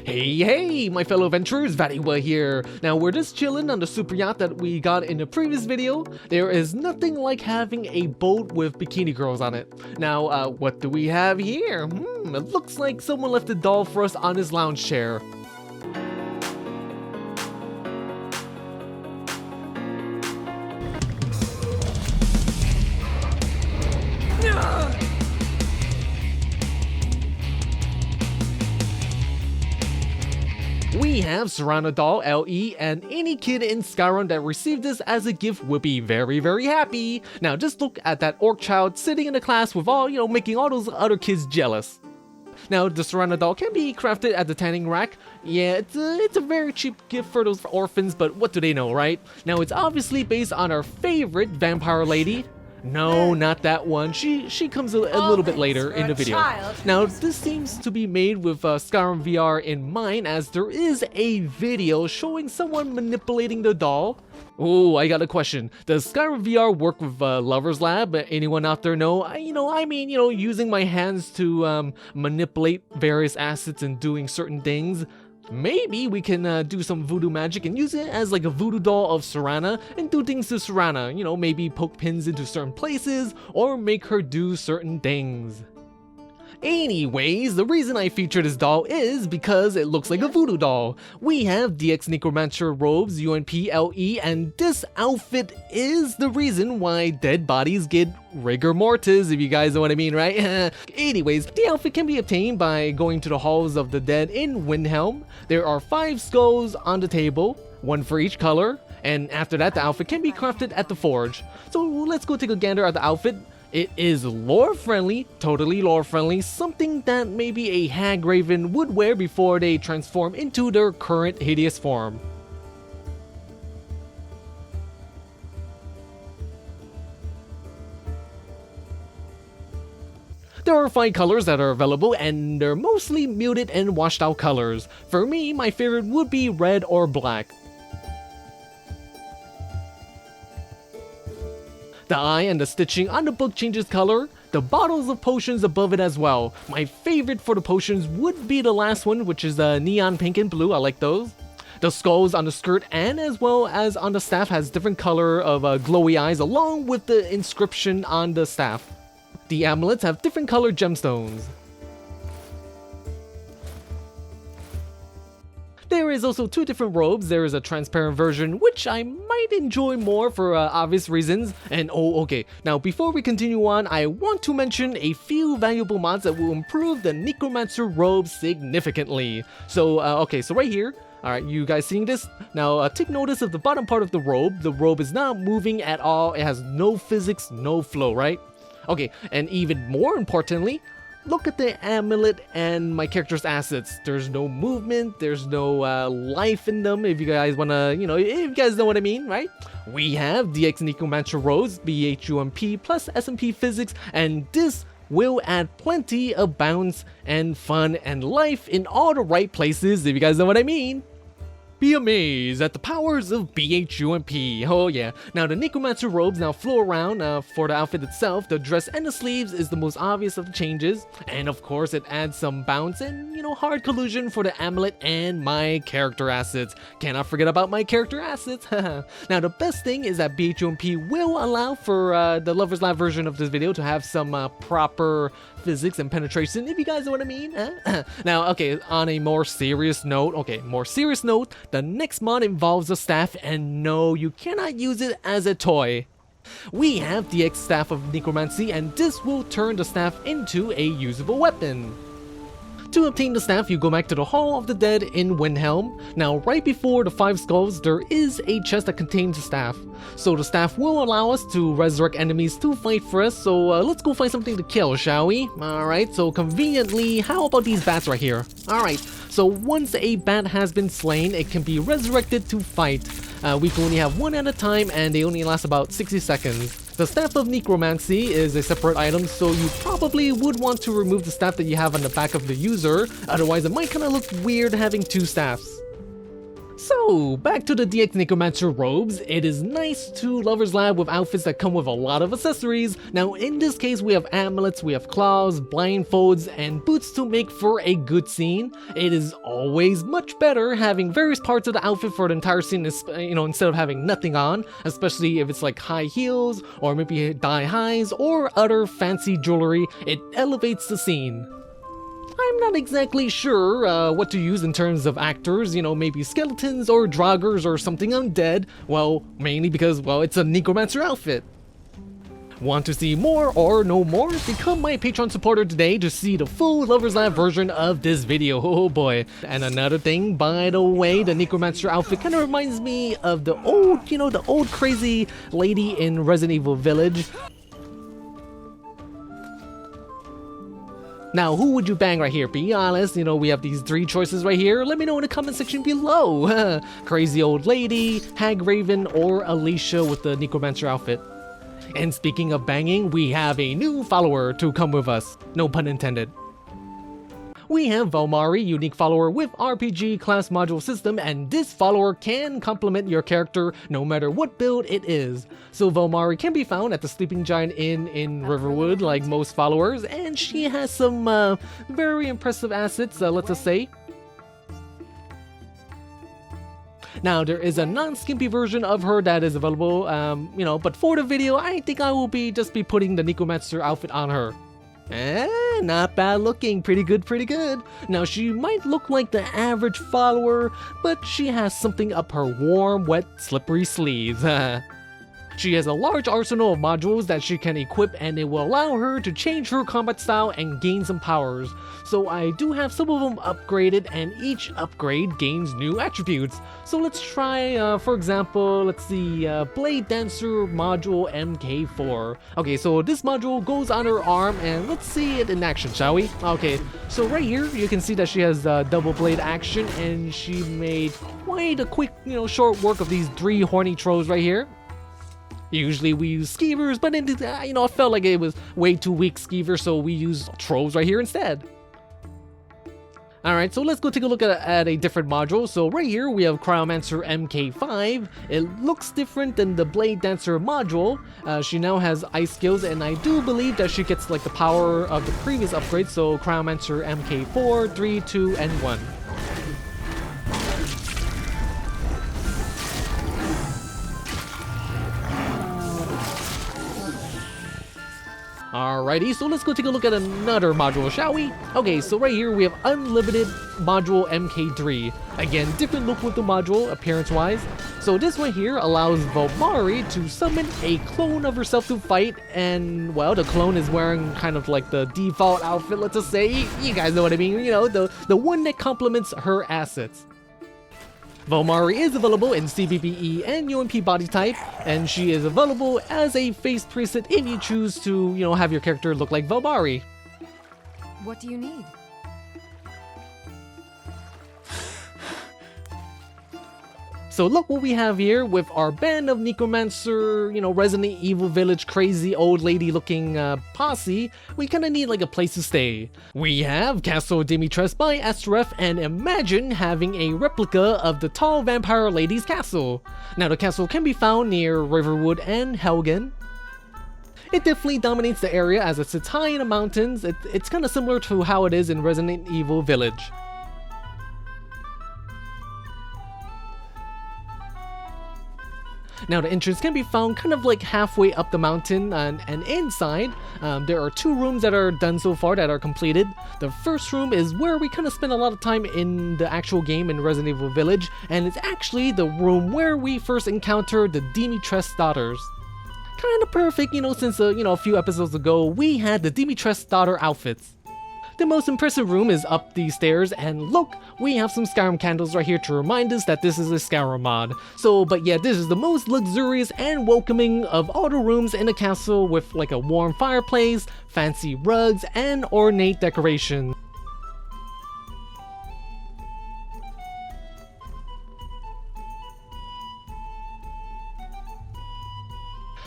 Hey, my fellow adventurers, VatiWah here. Now, we're just chilling on the super yacht that we got in the previous video. There is nothing like having a boat with bikini girls on it. Now, what do we have here? It looks like someone left a doll for us on his lounge chair. We have Serrano Doll, LE, and any kid in Skyrim that received this as a gift will be very, very happy. Now just look at that orc child sitting in the class with all, making all those other kids jealous. Now the Serana Doll can be crafted at the tanning rack. Yeah, it's a very cheap gift for those orphans, but what do they know, right? Now it's obviously based on our favorite vampire lady. No, not that one. She comes a little bit later in the video. Now, this seems to be made with Skyrim VR in mind, as there is a video showing someone manipulating the doll. Oh, I got a question. Does Skyrim VR work with Lover's Lab? Anyone out there know? Using my hands to manipulate various assets and doing certain things. Maybe we can do some voodoo magic and use it as like a voodoo doll of Serana and do things to Serana, maybe poke pins into certain places or make her do certain things. Anyways, the reason I feature this doll is because it looks like a voodoo doll. We have DX Necromancer Robes, BHUNP, LE, and this outfit is the reason why dead bodies get Rigor Mortis, if you guys know what I mean, right? Anyways, the outfit can be obtained by going to the Halls of the Dead in Windhelm. There are 5 skulls on the table, 1 for each color, and after that the outfit can be crafted at the forge. So let's go take a gander at the outfit. It is lore friendly, totally lore friendly, something that maybe a hag raven would wear before they transform into their current hideous form. There are 5 colors that are available and they're mostly muted and washed out colors. For me, my favorite would be red or black. The eye and the stitching on the book changes color. The bottles of potions above it as well. My favorite for the potions would be the last one, which is neon pink and blue. I like those. The skulls on the skirt and as well as on the staff has different color of glowy eyes along with the inscription on the staff. The amulets have different colored gemstones. There is also 2 different robes. There is a transparent version, which I might enjoy more for obvious reasons. And okay. Now, before we continue on, I want to mention a few valuable mods that will improve the Necromancer Robes significantly. So, so right here. Alright, you guys seeing this? Now, take notice of the bottom part of the robe. The robe is not moving at all. It has no physics, no flow, right? Okay, and even more importantly, look at the amulet and my character's assets. There's no movement, there's no life in them, if you guys wanna, if you guys know what I mean, right? We have DX Necromancer Robes, BHUNP plus SMP physics, and this will add plenty of bounce and fun and life in all the right places, if you guys know what I mean. Be amazed at the powers of BHUNP. Oh yeah. Now the Necromancer Robes now flow around for the outfit itself. The dress and the sleeves is the most obvious of the changes. And of course it adds some bounce and hard collusion for the amulet and my character assets. Cannot forget about my character assets. Now the best thing is that BHUNP will allow for the Lover's Lab version of this video to have some proper physics and penetration, if you guys know what I mean. Now, okay, on a more serious note, the next mod involves a staff, and no, you cannot use it as a toy. We have the DX Staff of Necromancy, and this will turn the staff into a usable weapon. To obtain the staff, you go back to the Hall of the Dead in Windhelm. Now, right before the 5 skulls, there is a chest that contains the staff. So the staff will allow us to resurrect enemies to fight for us, so let's go find something to kill, shall we? Alright, so conveniently, how about these bats right here? Alright, so once a bat has been slain, it can be resurrected to fight. We can only have 1 at a time, and they only last about 60 seconds. The Staff of Necromancy is a separate item, so you probably would want to remove the staff that you have on the back of the user, otherwise it might kinda look weird having 2 staffs. So, back to the DX Necromancer Robes. It is nice to Lover's Lab with outfits that come with a lot of accessories. Now, in this case, we have amulets, we have claws, blindfolds, and boots to make for a good scene. It is always much better having various parts of the outfit for the entire scene, instead of having nothing on, especially if it's like high heels, or maybe thigh highs, or other fancy jewelry. It elevates the scene. I'm not exactly sure what to use in terms of actors, maybe skeletons or draugrs or something undead. Well, mainly because, it's a Necromancer outfit. Want to see more or know more? Become my Patreon supporter today to see the full Lover's Lab version of this video. Oh boy. And another thing, by the way, the Necromancer outfit kind of reminds me of the old crazy lady in Resident Evil Village. Now, who would you bang right here? Be honest, we have these 3 choices right here. Let me know in the comment section below. Crazy old lady, Hag Raven, or Alicia with the Necromancer outfit. And speaking of banging, we have a new follower to come with us. No pun intended. We have Valmari, unique follower with RPG class module system, and this follower can complement your character no matter what build it is. So Valmari can be found at the Sleeping Giant Inn in Riverwood like most followers, and she has some very impressive assets, let us say. Now, there is a non-skimpy version of her that is available, but for the video, I think I will just be putting the Necromancer outfit on her. Not bad looking, pretty good. Now, she might look like the average follower, but she has something up her warm, wet, slippery sleeves. She has a large arsenal of modules that she can equip, and it will allow her to change her combat style and gain some powers. So I do have some of them upgraded, and each upgrade gains new attributes. So let's try, for example, let's see, Blade Dancer module MK4. Okay, so this module goes on her arm, and let's see it in action, shall we? Okay, so right here you can see that she has double blade action, and she made quite a quick, short work of these 3 horny trolls right here. Usually we use skeevers, but I felt like it was way too weak skeever, so we use trolls right here instead. Alright, so let's go take a look at a different module. So right here we have Cryomancer MK5. It looks different than the Blade Dancer module. She now has ice skills, and I do believe that she gets like the power of the previous upgrade. So Cryomancer MK4, 3, 2, and 1. Alrighty, so let's go take a look at another module, shall we? Okay, so right here we have Unlimited Module MK3. Again, different look with the module, appearance-wise. So this one here allows Valmari to summon a clone of herself to fight, and, well, the clone is wearing kind of like the default outfit, let's just say. You guys know what I mean, the one that complements her assets. Valmari is available in CBBE and UMP body type, and she is available as a face preset if you choose to, have your character look like Valmari. What do you need? So look what we have here with our band of Necromancer, Resident Evil Village crazy old lady looking posse. We kinda need like a place to stay. We have Castle Demitress by Ashtoreth, and imagine having a replica of the tall vampire lady's castle. Now the castle can be found near Riverwood and Helgen. It definitely dominates the area as it sits high in the mountains. It's kinda similar to how it is in Resident Evil Village. Now the entrance can be found kind of like halfway up the mountain, and inside there are 2 rooms that are done so far that are completed. The first room is where we kind of spend a lot of time in the actual game in Resident Evil Village, and it's actually the room where we first encounter the Demitress daughters. Kind of perfect, since a few episodes ago we had the Demitress daughter outfits. The most impressive room is up these stairs, and look, we have some Skyrim candles right here to remind us that this is a Skyrim mod. But yeah, this is the most luxurious and welcoming of all the rooms in the castle, with like a warm fireplace, fancy rugs, and ornate decoration.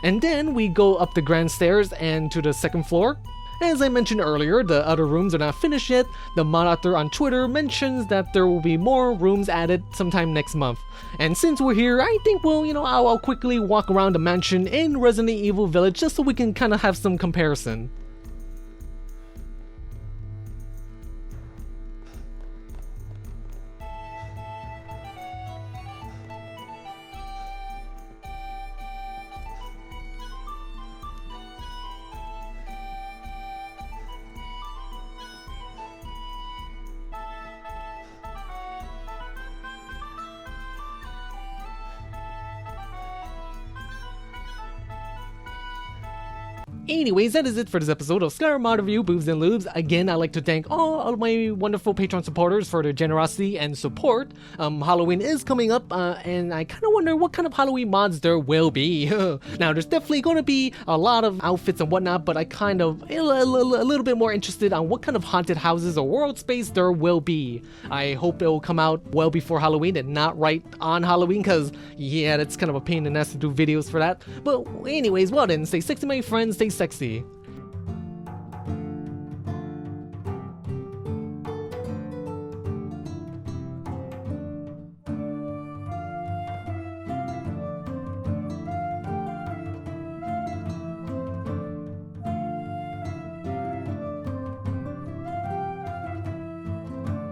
And then we go up the grand stairs and to the second floor. As I mentioned earlier, the other rooms are not finished yet. The mod author on Twitter mentions that there will be more rooms added sometime next month. And since we're here, I think I'll quickly walk around the mansion in Resident Evil Village just so we can kind of have some comparison. Anyways, that is it for this episode of Skyrim Mod Review Boobs and Lubes. Again, I'd like to thank all of my wonderful Patreon supporters for their generosity and support. Halloween is coming up, and I kind of wonder what kind of Halloween mods there will be. Now, there's definitely going to be a lot of outfits and whatnot, but I kind of a little bit more interested on what kind of haunted houses or world space there will be. I hope it will come out well before Halloween and not right on Halloween, because yeah, that's kind of a pain in the ass to do videos for that. But anyways, well then, stay sexy my friends, stay sexy.